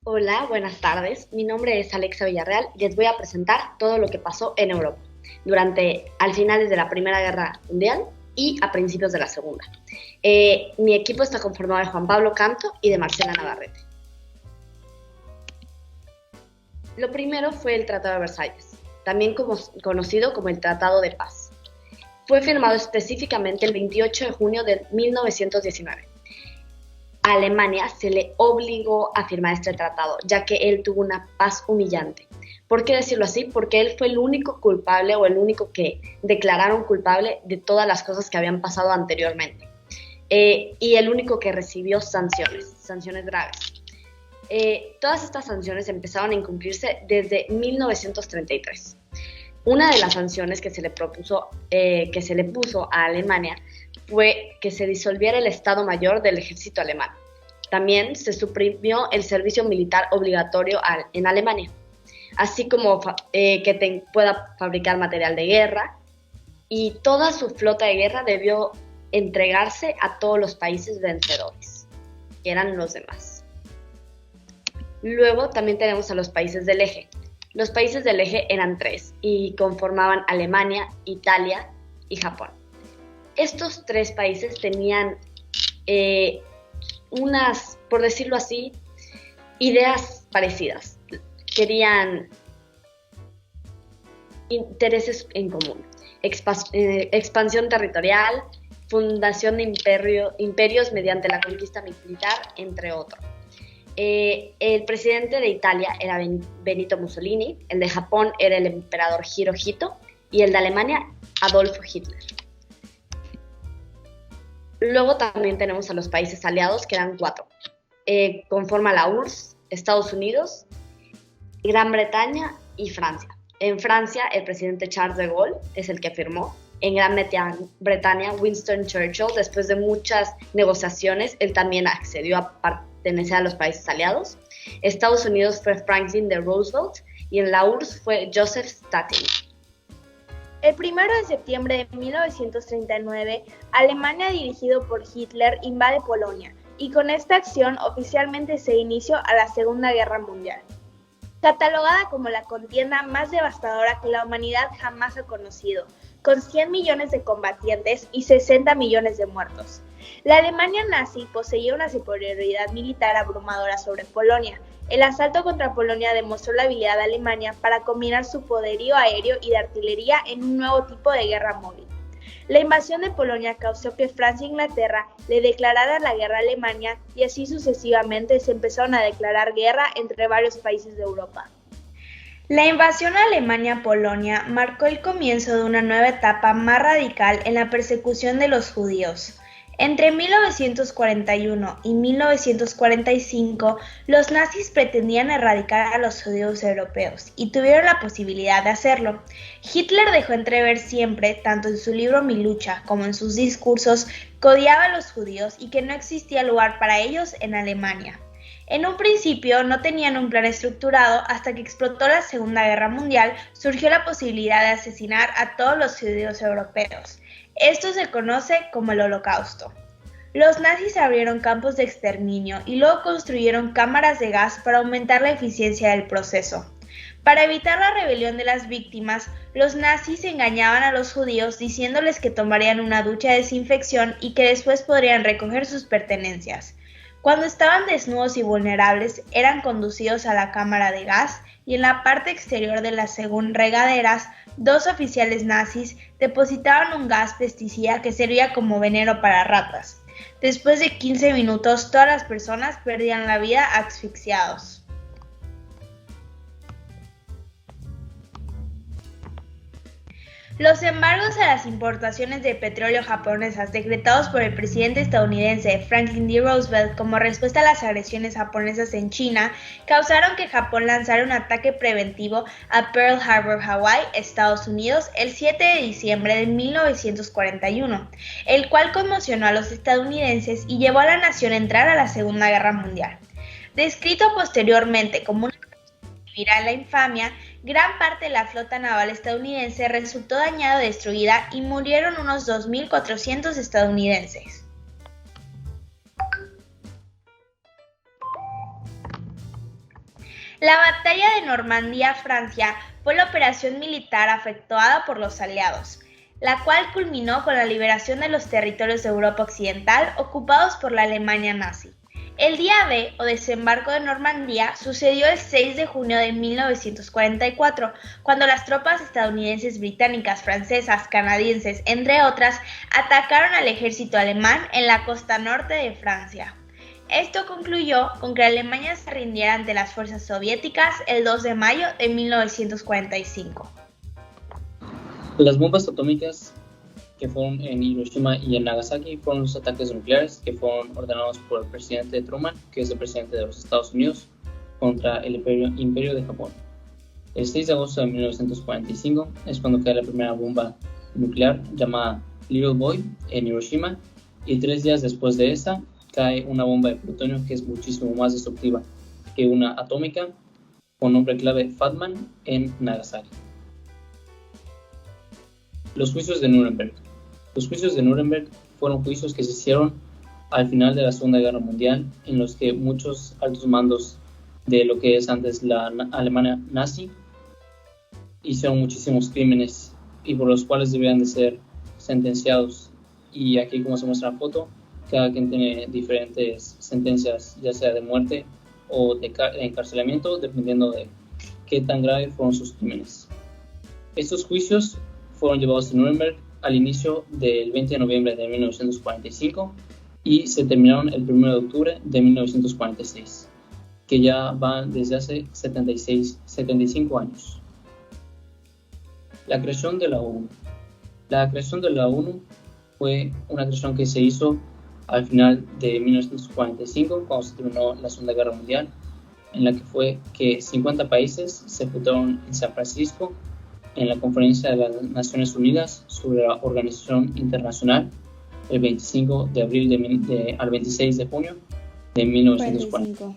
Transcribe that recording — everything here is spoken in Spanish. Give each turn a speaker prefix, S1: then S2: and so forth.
S1: Hola, buenas tardes. Mi nombre es Alexa Villarreal y les voy a presentar todo lo que pasó en Europa al finales de la Primera Guerra Mundial y a principios de la Segunda. Mi equipo está conformado de Juan Pablo Canto y de Marcela Navarrete. Lo primero fue el Tratado de Versalles, también conocido como el Tratado de Paz. Fue firmado específicamente el 28 de junio de 1919. A Alemania se le obligó a firmar este tratado, ya que él tuvo una paz humillante. ¿Por qué decirlo así? Porque él fue el único culpable o el único que declararon culpable de todas las cosas que habían pasado anteriormente. Y el único que recibió sanciones graves. Todas estas sanciones empezaron a incumplirse desde 1933. Una de las sanciones que se le puso a Alemania fue que se disolviera el Estado Mayor del ejército alemán. También se suprimió el servicio militar obligatorio en Alemania, así como que pueda fabricar material de guerra, y toda su flota de guerra debió entregarse a todos los países vencedores, que eran los demás. Luego también tenemos a los países del eje. Los países del eje eran 3 y conformaban Alemania, Italia y Japón. Estos 3 países tenían por decirlo así, ideas parecidas. Querían intereses en común, expansión territorial, fundación de imperios mediante la conquista militar, entre otros. El presidente de Italia era Benito Mussolini, el de Japón era el emperador Hirohito y el de Alemania Adolfo Hitler. Luego también tenemos a los países aliados, que eran 4. Conforma la URSS, Estados Unidos, Gran Bretaña y Francia. En Francia, el presidente Charles de Gaulle es el que firmó. En Gran Bretaña, Winston Churchill, después de muchas negociaciones, él también accedió a pertenecer a los países aliados. Estados Unidos fue Franklin D. Roosevelt y en la URSS fue Joseph Stalin.
S2: El 1 de septiembre de 1939, Alemania, dirigido por Hitler, invade Polonia, y con esta acción oficialmente se inició a la Segunda Guerra Mundial, catalogada como la contienda más devastadora que la humanidad jamás ha conocido, con 100 millones de combatientes y 60 millones de muertos. La Alemania nazi poseía una superioridad militar abrumadora sobre Polonia. El asalto contra Polonia demostró la habilidad de Alemania para combinar su poderío aéreo y de artillería en un nuevo tipo de guerra móvil. La invasión de Polonia causó que Francia e Inglaterra le declararan la guerra a Alemania y así sucesivamente se empezaron a declarar guerra entre varios países de Europa. La invasión a Alemania-Polonia marcó el comienzo de una nueva etapa más radical en la persecución de los judíos. Entre 1941 y 1945, los nazis pretendían erradicar a los judíos europeos y tuvieron la posibilidad de hacerlo. Hitler dejó entrever siempre, tanto en su libro Mi lucha como en sus discursos, que odiaba a los judíos y que no existía lugar para ellos en Alemania. En un principio no tenían un plan estructurado. Hasta que explotó la Segunda Guerra Mundial, surgió la posibilidad de asesinar a todos los judíos europeos. Esto se conoce como el Holocausto. Los nazis abrieron campos de exterminio y luego construyeron cámaras de gas para aumentar la eficiencia del proceso. Para evitar la rebelión de las víctimas, los nazis engañaban a los judíos diciéndoles que tomarían una ducha de desinfección y que después podrían recoger sus pertenencias. Cuando estaban desnudos y vulnerables, eran conducidos a la cámara de gas y en la parte exterior de las regaderas, 2 oficiales nazis depositaban un gas pesticida que servía como veneno para ratas. Después de 15 minutos, todas las personas perdían la vida asfixiados. Los embargos a las importaciones de petróleo japonesas decretados por el presidente estadounidense Franklin D. Roosevelt como respuesta a las agresiones japonesas en China causaron que Japón lanzara un ataque preventivo a Pearl Harbor, Hawái, Estados Unidos, el 7 de diciembre de 1941, el cual conmocionó a los estadounidenses y llevó a la nación a entrar a la Segunda Guerra Mundial. Descrito posteriormente como una vivirá la infamia, gran parte de la flota naval estadounidense resultó dañada o destruida y murieron unos 2.400 estadounidenses. La batalla de Normandía, Francia, fue la operación militar efectuada por los aliados, la cual culminó con la liberación de los territorios de Europa Occidental ocupados por la Alemania nazi. El día D, o desembarco de Normandía, sucedió el 6 de junio de 1944, cuando las tropas estadounidenses, británicas, francesas, canadienses, entre otras, atacaron al ejército alemán en la costa norte de Francia. Esto concluyó con que Alemania se rindiera ante las fuerzas soviéticas el 2 de mayo de 1945.
S3: Las bombas atómicas que fueron en Hiroshima y en Nagasaki fueron los ataques nucleares que fueron ordenados por el presidente Truman, que es el presidente de los Estados Unidos, contra el Imperio de Japón. El 6 de agosto de 1945 es cuando cae la primera bomba nuclear llamada Little Boy en Hiroshima, y 3 días después de esta cae una bomba de plutonio que es muchísimo más destructiva que una atómica, con nombre clave Fat Man, en Nagasaki. Los juicios de Nuremberg. Los juicios de Nuremberg fueron juicios que se hicieron al final de la Segunda Guerra Mundial, en los que muchos altos mandos de lo que es antes la Alemania nazi hicieron muchísimos crímenes y por los cuales debían de ser sentenciados. Y aquí, como se muestra en la foto, cada quien tiene diferentes sentencias, ya sea de muerte o de encarcelamiento, dependiendo de qué tan graves fueron sus crímenes. Estos juicios fueron llevados a Nuremberg al inicio del 20 de noviembre de 1945 y se terminaron el 1 de octubre de 1946, que ya van desde hace 75 años. La creación de la ONU. La creación de la ONU fue una creación que se hizo al final de 1945, cuando se terminó la Segunda Guerra Mundial, en la que fue que 50 países se juntaron en San Francisco en la Conferencia de las Naciones Unidas sobre la Organización Internacional el 25 de abril al 26 de junio de 1945.